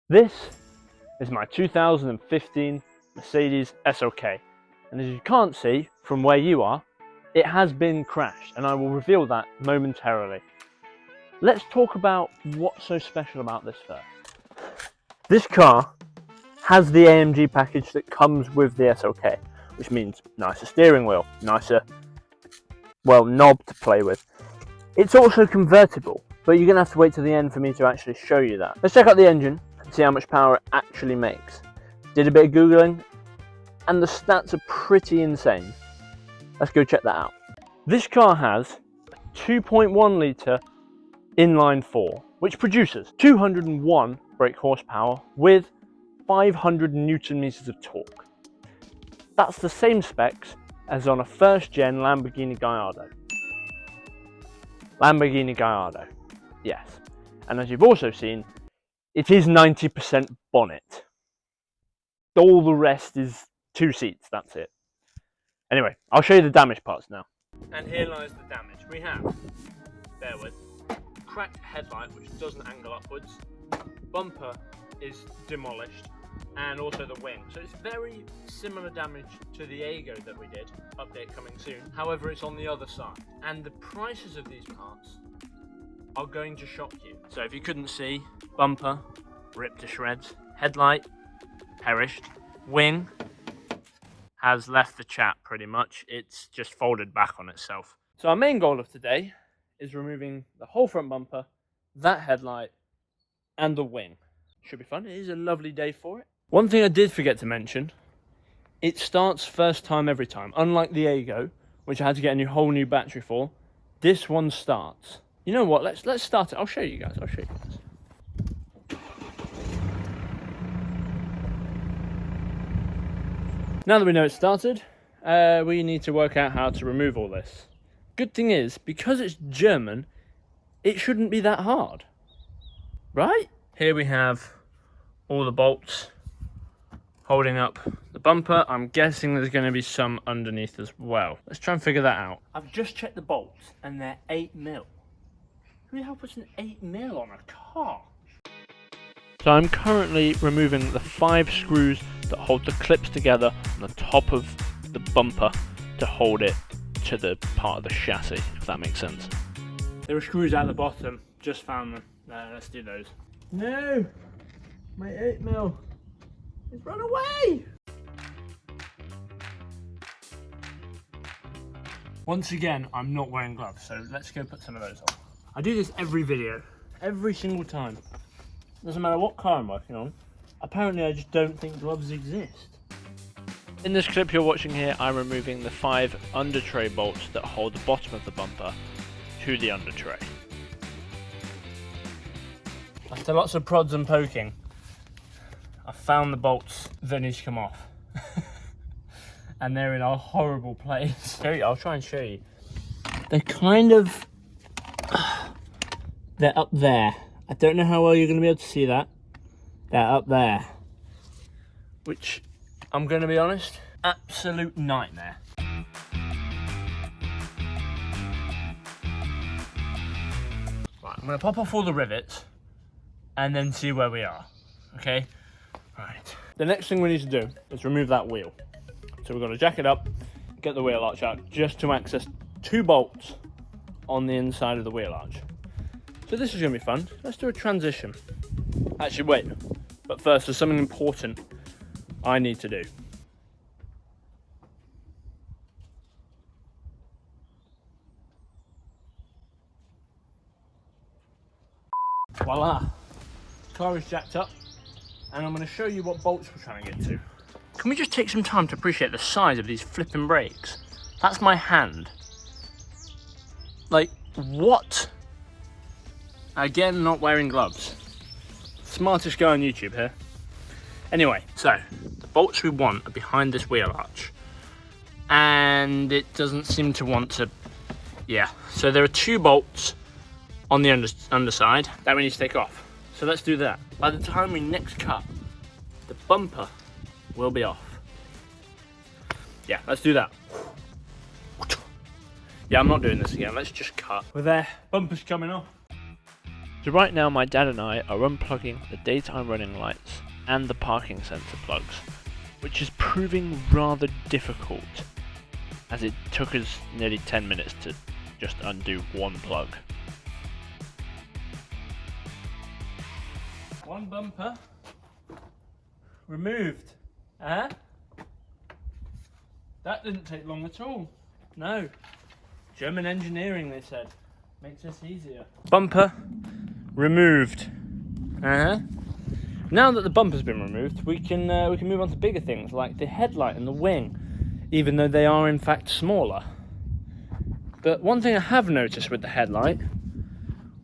This is my 2015 Mercedes SOK, and as you can't see from where you are, it has been crashed, and I will reveal that momentarily. Let's talk about what's so special about this first. This car has the AMG package that comes with the SOK, which means nicer steering wheel, nicer, well, knob to play with. It's also convertible, but you're going to have to wait till the end for me to actually show you that. Let's check out the engine and see how much power it actually makes. Did a bit of Googling, and the stats are pretty insane. Let's go check that out. This car has a 2.1 litre inline 4, which produces 201 brake horsepower with 500 Newton meters of torque. That's the same specs as on a first gen Lamborghini Gallardo. Lamborghini Gallardo, yes. And as you've also seen, it is 90% bonnet. All the rest is 2 seats, that's it. Anyway, I'll show you the damaged parts now. And here lies the damage. We have, bear with, cracked headlight which doesn't angle upwards, bumper is demolished, and also the wing. So it's very similar damage to the Aygo that we did, update coming soon. However, it's on the other side. And the prices of these parts are going to shock you. So if you couldn't see, bumper, ripped to shreds, headlight, perished, wing has left the chat pretty much. It's just folded back on itself. So our main goal of today is removing the whole front bumper, that headlight, and the wing. Should be fun. It is a lovely day for it. One thing I did forget to mention, it starts first time every time. Unlike the Aygo, which I had to get a whole new battery for, this one starts. You know what? Let's start it. I'll show you guys. Now that we know it's started, we need to work out how to remove all this. Good thing is, because it's German, it shouldn't be that hard, right? Here we have all the bolts holding up the bumper. I'm guessing there's going to be some underneath as well. Let's try and figure that out. I've just checked the bolts and they're 8mm. Who the hell puts an 8mm on a car? So I'm currently removing the 5 screws that hold the clips together on the top of the bumper to hold it to the part of the chassis, if that makes sense. There are screws at the bottom, just found them. Let's do those. No! My 8mm! It's run away! Once again, I'm not wearing gloves, so let's go put some of those on. I do this every video, every single time. Doesn't matter what car I'm working on. Apparently I just don't think gloves exist. In this clip you're watching here, I'm removing the 5 under tray bolts that hold the bottom of the bumper to the under tray. After lots of prods and poking, I found the bolts that need to come off. And they're in a horrible place. I'll try and show you. They're kind of... they're up there. I don't know how well you're going to be able to see that. They're up there. Which, I'm going to be honest, absolute nightmare. Right, I'm going to pop off all the rivets and then see where we are. Okay? Right. The next thing we need to do is remove that wheel. So we've got to jack it up, get the wheel arch out, just to access 2 bolts on the inside of the wheel arch. So this is going to be fun. Let's do a transition. Actually, wait. But first, there's something important I need to do. Voila. Car is jacked up, and I'm going to show you what bolts we're trying to get to. Can we just take some time to appreciate the size of these flipping brakes? That's my hand. Like, what? Again, not wearing gloves. Smartest guy on YouTube here. Anyway, so the bolts we want are behind this wheel arch. And it doesn't seem to want to, yeah. So there are 2 bolts on the underside that we need to take off. So let's do that. By the time we next cut, the bumper will be off. Yeah, let's do that. Yeah, I'm not doing this again. Let's just cut. We're there. Bumper's coming off. So right now my dad and I are unplugging the daytime running lights and the parking sensor plugs, which is proving rather difficult as it took us nearly 10 minutes to just undo one plug. One bumper removed. That didn't take long at all. No. German engineering, they said. Makes this easier. Bumper removed. Now that the bumper's been removed, we can move on to bigger things like the headlight and the wing, even though they are in fact smaller. But one thing I have noticed with the headlight,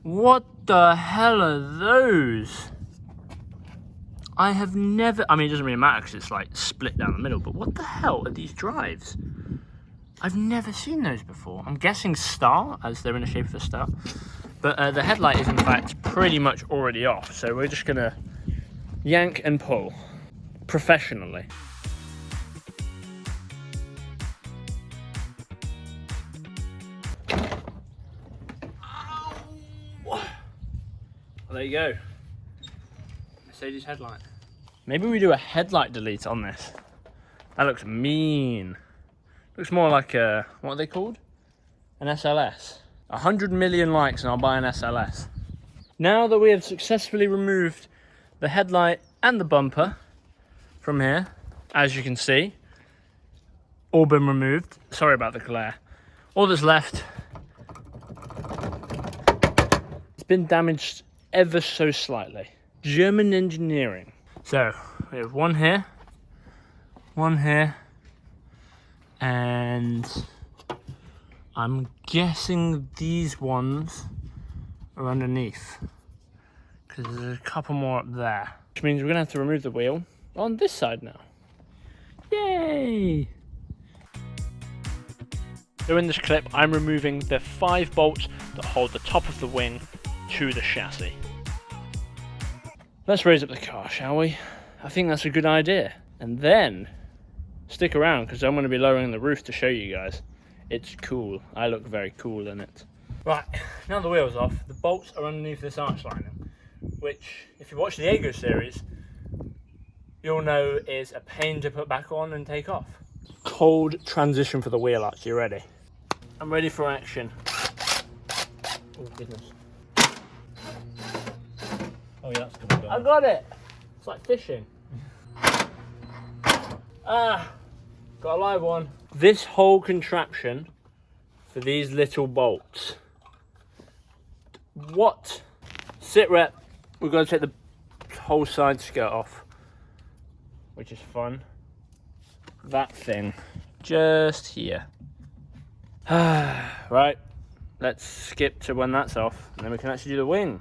what the hell are those? I have never, I mean, it doesn't really matter because it's like split down the middle, but what the hell are these drives? I've never seen those before. I'm guessing star, as they're in the shape of a star. But the headlight is in fact pretty much already off, so we're just gonna yank and pull professionally. Well, there you go. Mercedes headlight. Maybe we do a headlight delete on this. That looks mean. Looks more like a, what are they called? An SLS. 100 million likes and I'll buy an SLS. Now that we have successfully removed the headlight and the bumper from here, as you can see, all been removed. Sorry about the glare. All that's left, it's been damaged ever so slightly. German engineering. So we have one here, and I'm guessing these ones are underneath because there's a couple more up there, which means we're gonna have to remove the wheel on this side now. Yay! So in this clip, I'm removing the 5 bolts that hold the top of the wing to the chassis. Let's raise up the car, shall we? I think that's a good idea. And then, stick around because I'm going to be lowering the roof to show you guys. It's cool. I look very cool in it. Right, now the wheel's off, the bolts are underneath this arch lining, which, if you watch the Ego series, you'll know is a pain to put back on and take off. Cold transition for the wheel arch. You ready? I'm ready for action. Oh goodness. Oh yeah, that's coming down. I got it! It's like fishing. Ah! Got a live one. This whole contraption for these little bolts. What? Sit rep. We've got to take the whole side skirt off, which is fun. That thing. Just here. Right. Let's skip to when that's off, and then we can actually do the wing.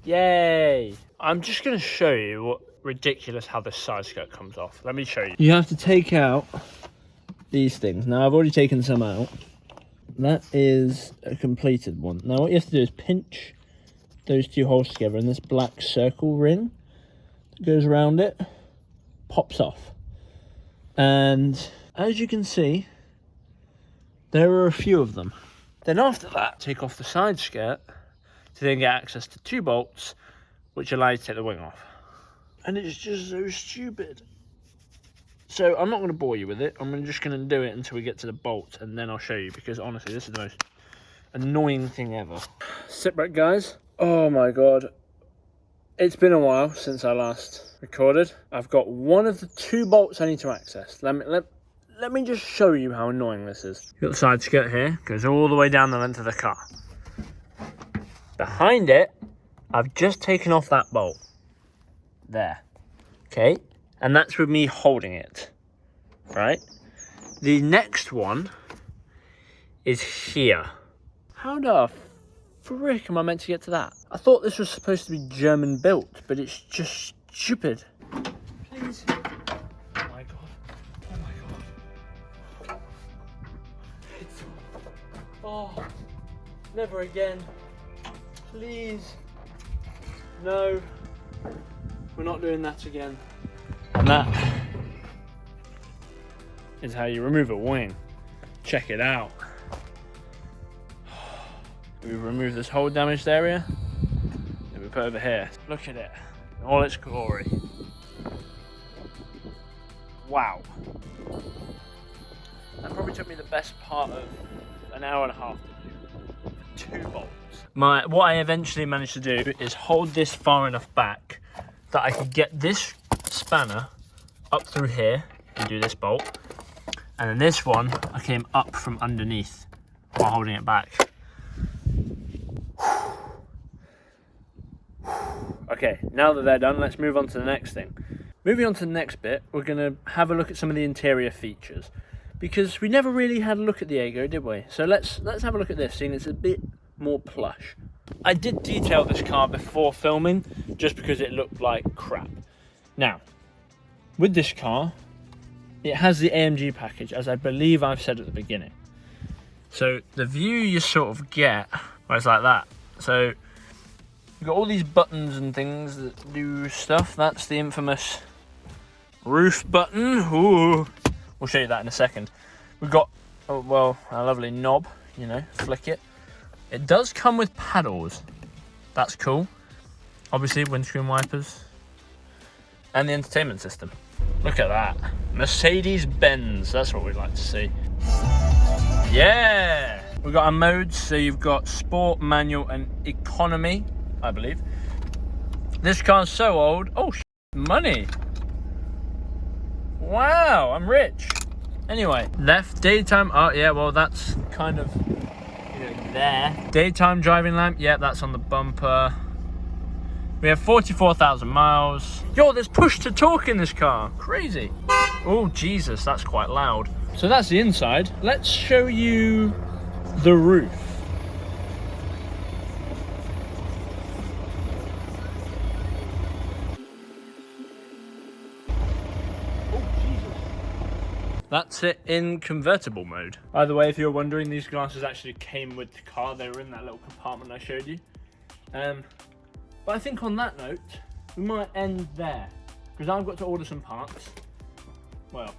Yay! I'm just going to show you what ridiculous how this side skirt comes off. Let me show you. You have to take out these things. Now I've already taken some out. That is a completed one. Now what you have to do is pinch those two holes together, and this black circle ring that goes around it pops off. And as you can see, there are a few of them. Then after that, take off the side skirt to then get access to 2 bolts, which allow you to take the wing off. And it's just so stupid. So I'm not going to bore you with it. I'm just going to do it until we get to the bolt, and then I'll show you, because honestly, this is the most annoying thing ever. Sit back, guys. Oh my god. It's been a while since I last recorded. I've got one of the 2 bolts I need to access. Let me just show you how annoying this is. You've got the side skirt here, goes all the way down the length of the car. Behind it, I've just taken off that bolt. There. Okay? And that's with me holding it. Right? The next one is here. How the frick am I meant to get to that? I thought this was supposed to be German built, but it's just stupid. Please. Oh my god. Oh my god. Oh, never again. Please. No. We're not doing that again. And that is how you remove a wing. Check it out. We remove this whole damaged area. we put over here. Look at it, in all its glory. Wow. That probably took me the best part of an hour and a half to do. 2 bolts. What I eventually managed to do is hold this far enough back that I could get this spanner up through here and do this bolt. And then this one, I came up from underneath while holding it back. Okay, now that they're done, let's move on to the next thing. Moving on to the next bit, we're going to have a look at some of the interior features, because we never really had a look at the Ego, did we? So let's have a look at this, seeing it's a bit more plush. I did detail this car before filming, just because it looked like crap. Now, with this car, it has the AMG package, as I believe I've said at the beginning. So the view you sort of get, well, it's like that. So you've got all these buttons and things that do stuff. That's the infamous roof button. Ooh. We'll show you that in a second. We've got, oh, well, a lovely knob, you know, flick it. It does come with paddles. That's cool. Obviously, windscreen wipers. And the entertainment system. Look at that. Mercedes-Benz. That's what we'd like to see. Yeah! We've got our modes. So you've got sport, manual, and economy, I believe. This car's so old. Oh, money. Wow, I'm rich. Anyway, left, daytime. Oh, yeah, well, that's kind of, you know, there. Daytime driving lamp. Yeah, that's on the bumper. We have 44,000 miles. Yo, there's push to talk in this car. Crazy. Oh, Jesus, that's quite loud. So that's the inside. Let's show you the roof. That's it in convertible mode. By the way, if you're wondering, these glasses actually came with the car. They were in that little compartment I showed you. But I think on that note, we might end there, because I've got to order some parts. Well,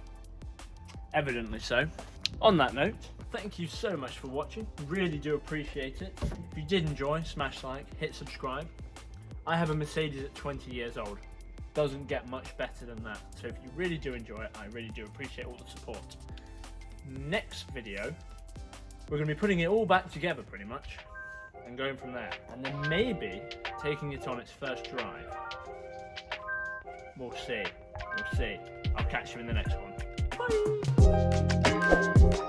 evidently so. On that note, thank you so much for watching. Really do appreciate it. If you did enjoy, smash like, hit subscribe. I have a Mercedes at 20 years old. Doesn't get much better than that. So if you really do enjoy it, I really do appreciate all the support. Next video, we're going to be putting it all back together pretty much and going from there. And then maybe taking it on its first drive. We'll see. We'll see. I'll catch you in the next one. Bye!